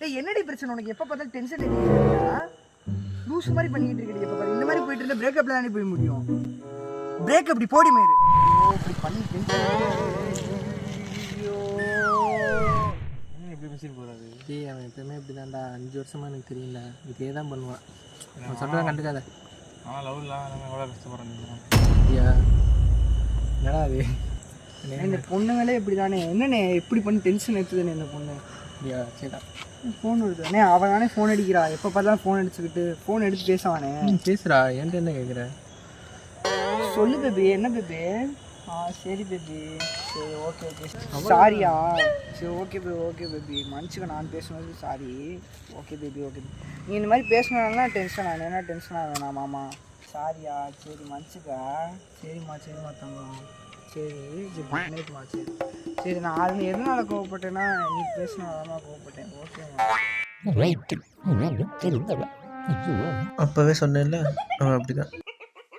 டேய் என்னடி பிரச்சனை உனக்கு? எப்போ பார்த்தாலும் டென்ஷன் அடிக்கிறீங்களா? லூஸ் மாதிரி பண்ணிக்கிட்டு இருக்கீங்க. எப்போ பாரு இந்த மாதிரி போயிட்டு இருந்தால் பிரேக்கப்ல தானே போய் முடியும். பிரேக் அப்படி போடி மாயிரு. இப்படி பண்ணி டென்ஷன் எப்படி மிஷின் போகிறாரு? டேய் அவன் எப்பவுமே இப்படி தான்டா. 5 வருஷமாக எனக்கு தெரியல. இதே தான் பண்ணுவான். அவன் சொல்கிறத கண்டுக்காத. ஆனால் லவ்லாம் நம்ம எவ்வளோ கஷ்டப்படுறேன். ஐயா என்னடா அது? இந்த பொண்ணுங்களே இப்படி தானே. என்னண்ணே இப்படி பண்ணி டென்ஷன் எடுத்துதானே இந்த பொண்ணு? ஐயா சரிடா. ஃபோன் வருதுண்ணே. அவன் தானே ஃபோன் அடிக்கிறா. எப்போ பார்த்தாலும் ஃபோன் அடிச்சுக்கிட்டு ஃபோன் எடுத்து பேசுவானே. பேசுகிறா. என்கிட்ட என்ன கேட்குற? சொல்லு பேபி. என்ன பேபி? சரி பேபி. சரி ஓகே சாரியா? சரி ஓகே பேபி மன்னிச்சுக்க. நான் பேசுனது சாரி. Okay baby. நீ இந்த மாதிரி பேசினால டென்ஷன் ஆகணும். என்ன டென்ஷன் ஆக வேணாம் மாமா. சாரியா? சரி மன்னிச்சுக்கா. சரிம்மா தங்கம். சரி பண்ணிட்டுமா. சரி நான் ஆளுங்க எதனால கோவப்பட்டேன்னா நீ பேசினாலமா கோவப்பட்டேன். ஓகேம்மா. அப்போவே சொன்னேன்ல அவன் அப்படிதான்.